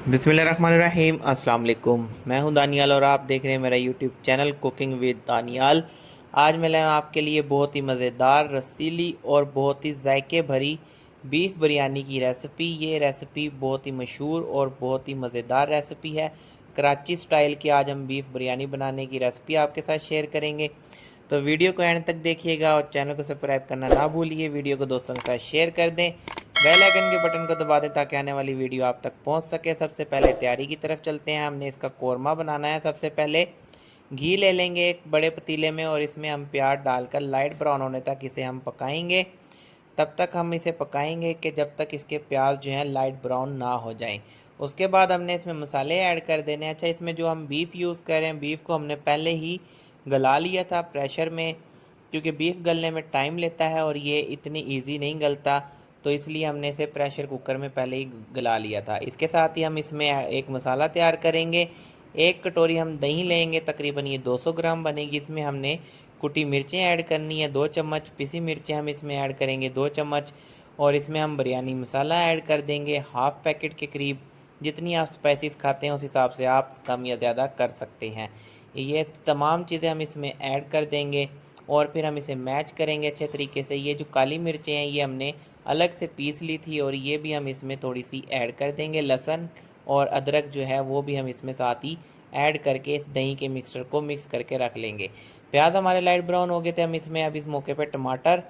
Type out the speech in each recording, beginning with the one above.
बिस्मिल्लाहिर्रहमानिर्रहीम अस्सलाम वालेकुम। मैं हूं दानियाल और आप देख रहे हैं मेरा YouTube channel cooking with Daniyal. आज मैं लाया हूं आपके लिए बहुत ही मज़ेदार, रसीली और बहुत ही जायके भरी बीफ बिरयानी की रेसिपी। ये रेसिपी बहुत ही मशहूर और बहुत ही मज़ेदार रेसिपी है। कराची स्टाइल की आज हम बीफ बिरयानी बनाने की रेसिपी आपके साथ शेयर करेंगे। तो वीडियो को एंड तक देखिएगा और चैनल को सब्सक्राइब करना ना भूलिए। वीडियो को दोस्तों के साथ शेयर कर दें, बेल आइकन के बटन को दबा दें ताकि आने वाली वीडियो आप तक पहुंच सके। सबसे पहले तैयारी की तरफ चलते हैं। हमने इसका कोरमा बनाना है। सबसे पहले घी ले लेंगे एक बड़े पतीले में और इसमें हम प्याज डालकर लाइट ब्राउन होने तक इसे हम पकाएंगे। तब तक हम इसे पकाएंगे कि जब तक इसके प्याज जो हैं लाइट ब्राउन ना हो जाएं। उसके बाद हमने इसमें मसाले ऐड कर देने हैं। अच्छा, इसमें जो हम बीफ यूज़ कर रहे हैं, बीफ को हमने पहले ही गला लिया था प्रेशर में, क्योंकि बीफ गलने में टाइम लेता है और ये इतनी ईजी नहीं गलता, तो इसलिए हमने इसे प्रेशर कुकर में पहले ही गला लिया था। इसके साथ ही हम इसमें एक मसाला तैयार करेंगे। एक कटोरी हम दही लेंगे, तकरीबन ये 200 ग्राम बनेगी। इसमें हमने कुटी मिर्चें ऐड करनी है 2 चम्मच, पिसी मिर्चें हम इसमें ऐड करेंगे 2 चम्मच, और इसमें हम बिरयानी मसाला ऐड कर देंगे हाफ़ पैकेट के करीब। जितनी आप स्पाइसेस खाते हैं उस हिसाब से आप कम या ज़्यादा कर सकते हैं। ये तमाम चीज़ें हम इसमें ऐड कर देंगे और फिर हम इसे मैच करेंगे अच्छे तरीके से। ये जो काली मिर्चें हैं ये हमने अलग से पीस ली थी और ये भी हम इसमें थोड़ी सी ऐड कर देंगे। लहसुन और अदरक जो है वो भी हम इसमें साथ ही ऐड करके इस दही के मिक्सचर को मिक्स करके रख लेंगे। प्याज हमारे लाइट ब्राउन हो गए थे। हम इसमें अब इस मौके पर टमाटर,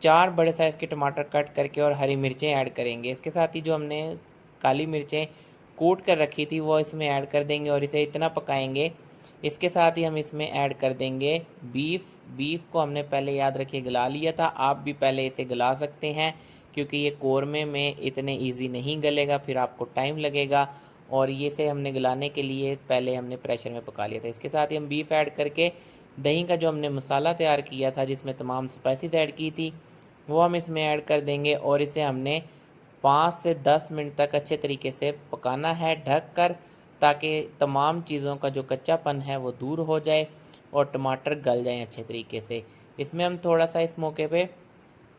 4 बड़े साइज़ के टमाटर कट करके और हरी मिर्चें ऐड करेंगे। इसके साथ ही जो हमने काली मिर्चें कूट कर रखी थी वो इसमें ऐड कर देंगे और इसे इतना पकाएंगे। इसके साथ ही हम इसमें ऐड कर देंगे बीफ। बीफ को हमने पहले याद रखिए गला लिया था, आप भी पहले इसे गला सकते हैं क्योंकि ये कोरमे में इतने इजी नहीं गलेगा, फिर आपको टाइम लगेगा। और ये से हमने गलाने के लिए पहले हमने प्रेशर में पका लिया था। इसके साथ ही हम बीफ ऐड करके दही का जो हमने मसाला तैयार किया था जिसमें तमाम स्पाइसेस ऐड की थी वो हम इसमें ऐड कर देंगे और इसे हमने 5 से 10 मिनट तक अच्छे तरीके से पकाना है ढक कर, ताकि तमाम चीज़ों का जो कच्चापन है वो दूर हो जाए और टमाटर गल जाएं अच्छे तरीके से। इसमें हम थोड़ा सा इस मौके पे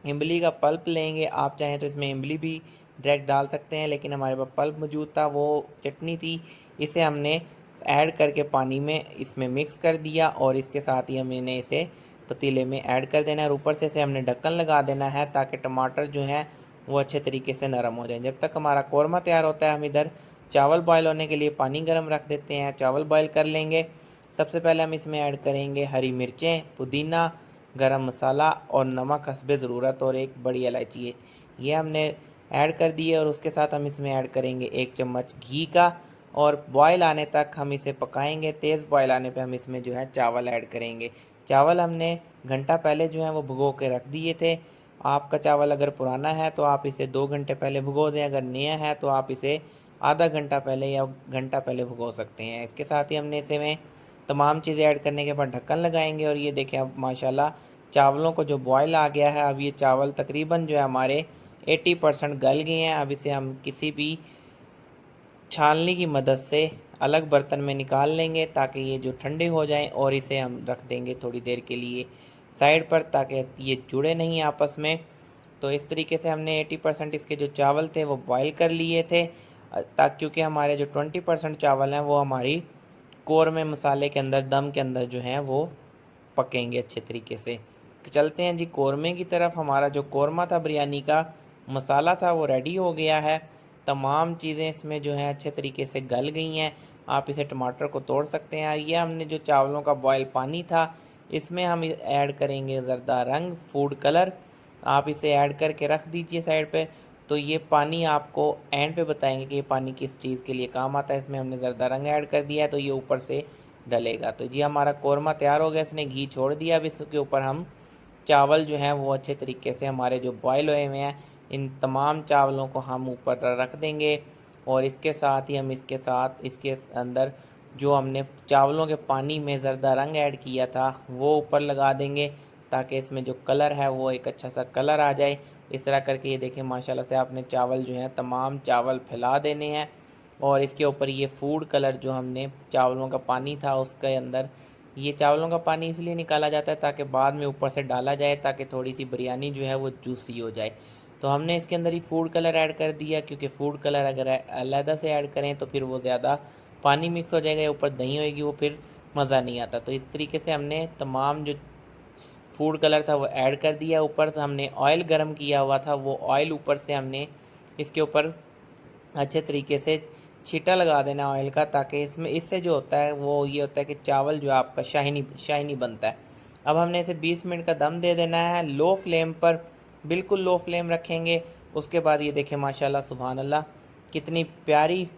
इमली का पल्प लेंगे। आप चाहें तो इसमें इमली भी डायरेक्ट डाल सकते हैं, लेकिन हमारे पास पल्प मौजूद था, वो चटनी थी। इसे हमने ऐड करके पानी में इसमें मिक्स कर दिया और इसके साथ ही हमें इसे पतीले में ऐड कर देना है और ऊपर से इसे हमने ढक्कन लगा देना है ताकि टमाटर जो हैं वो अच्छे तरीके से नरम हो जाए। जब तक हमारा कौरमा तैयार होता है हम इधर चावल बॉयल होने के लिए पानी गर्म रख देते हैं। चावल बॉयल कर लेंगे। सबसे पहले हम इसमें ऐड करेंगे हरी मिर्चें, पुदीना, गरम मसाला और नमक हस्बे ज़रूरत और एक बड़ी इलायची है, ये हमने ऐड कर दिए। और उसके साथ हम इसमें ऐड करेंगे 1 चम्मच घी का और बॉयल आने तक हम इसे पकाएंगे। तेज़ बॉयल आने पे हम इसमें जो है चावल ऐड करेंगे। चावल हमने घंटा पहले जो है वो भिगो के रख दिए थे। आपका चावल अगर पुराना है तो आप इसे 2 घंटे पहले भिगो दें, अगर नया है तो आप इसे आधा घंटा पहले या घंटा पहले भिगो सकते हैं। इसके साथ ही हमने इसे में तमाम चीज़ें ऐड करने के बाद ढक्कन लगाएंगे और ये देखें अब माशाल्लाह चावलों को जो बॉयल आ गया है। अब ये चावल तकरीबन जो है हमारे 80% गल गए हैं। अब इसे हम किसी भी छालनी की मदद से अलग बर्तन में निकाल लेंगे ताकि ये जो ठंडे हो जाएं और इसे हम रख देंगे थोड़ी देर के लिए साइड पर ताकि ये जुड़े नहीं आपस में। तो इस तरीके से हमने 80% इसके जो चावल थे वो बॉयल कर लिए थे, ताकि क्योंकि हमारे जो 20% चावल हैं वो हमारी कौरमे मसाले के अंदर दम के अंदर जो हैं वो पकेंगे अच्छे तरीके से। चलते हैं जी कौरमे की तरफ। हमारा जो कौरमा था बिरयानी का मसाला था वो रेडी हो गया है। तमाम चीज़ें इसमें जो हैं अच्छे तरीके से गल गई हैं। आप इसे टमाटर को तोड़ सकते हैं। ये हमने जो चावलों का बॉयल पानी था इसमें हम ऐड करेंगे ज़रदा रंग फूड कलर। आप इसे ऐड करके रख दीजिए साइड पे। तो ये पानी आपको एंड पे बताएंगे कि ये पानी किस चीज़ के लिए काम आता है। इसमें हमने ज़रदा रंग ऐड कर दिया है तो ये ऊपर से डलेगा। तो जी हमारा कौरमा तैयार हो गया, इसने घी छोड़ दिया। अब इसके ऊपर हम चावल जो हैं वो अच्छे तरीके से हमारे जो बॉयल हुए हुए हैं इन तमाम चावलों को हम ऊपर रख देंगे और इसके साथ ही हम इसके अंदर जो हमने चावलों के पानी में ज़रदा रंग ऐड किया था वो ऊपर लगा देंगे ताकि इसमें जो कलर है वो एक अच्छा सा कलर आ जाए। इस तरह करके ये देखें माशाल्लाह से आपने चावल जो हैं तमाम चावल फैला देने हैं और इसके ऊपर ये फूड कलर जो हमने चावलों का पानी था उसके अंदर, ये चावलों का पानी इसलिए निकाला जाता है ताकि बाद में ऊपर से डाला जाए ताकि थोड़ी सी बिरयानी जो है वो जूसी हो जाए। तो हमने इसके अंदर ही फूड कलर ऐड कर दिया, क्योंकि फूड कलर अगर अलहदा से ऐड करें तो फिर वो ज़्यादा पानी मिक्स हो जाएगा या ऊपर दही होएगी, वो फिर मज़ा नहीं आता। तो इस तरीके से हमने तमाम जो फूड कलर था वो ऐड कर दिया। ऊपर से हमने ऑयल गरम किया हुआ था, वो ऑयल ऊपर से हमने इसके ऊपर अच्छे तरीके से छींटा लगा देना ऑयल का, ताकि इसमें इससे जो होता है वो ये होता है कि चावल जो आपका शाइनी शाइनी बनता है। अब हमने इसे 20 मिनट का दम दे देना है लो फ्लेम पर, बिल्कुल लो फ्लेम रखेंगे। उसके बाद ये देखें माशाल्लाह सुभान अल्लाह, कितनी प्यारी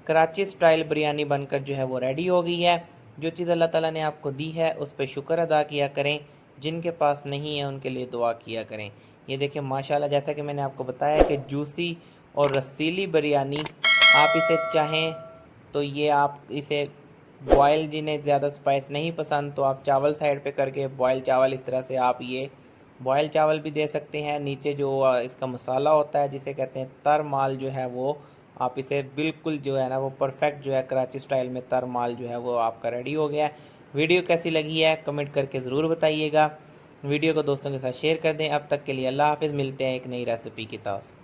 कराची स्टाइल बिरयानी बनकर जो है वो रेडी हो गई है। जो चीज़ अल्लाह ताला ने आपको दी है उस पर शुक्र अदा किया करें, जिनके पास नहीं है उनके लिए दुआ किया करें। ये देखें माशाल्लाह, जैसा कि मैंने आपको बताया कि जूसी और रसीली बिरयानी, आप इसे चाहें तो ये आप इसे बॉयल, जिन्हें ज़्यादा स्पाइस नहीं पसंद तो आप चावल साइड पे करके बॉयल चावल, इस तरह से आप ये बॉयल चावल भी दे सकते हैं। नीचे जो इसका मसाला होता है जिसे कहते हैं तर माल जो है वो, आप इसे बिल्कुल जो है ना वो परफेक्ट जो है कराची स्टाइल में तर माल जो है वो आपका रेडी हो गया है। वीडियो कैसी लगी है कमेंट करके ज़रूर बताइएगा। वीडियो को दोस्तों के साथ शेयर कर दें। अब तक के लिए अल्लाह हाफिज़, मिलते हैं एक नई रेसिपी के साथ।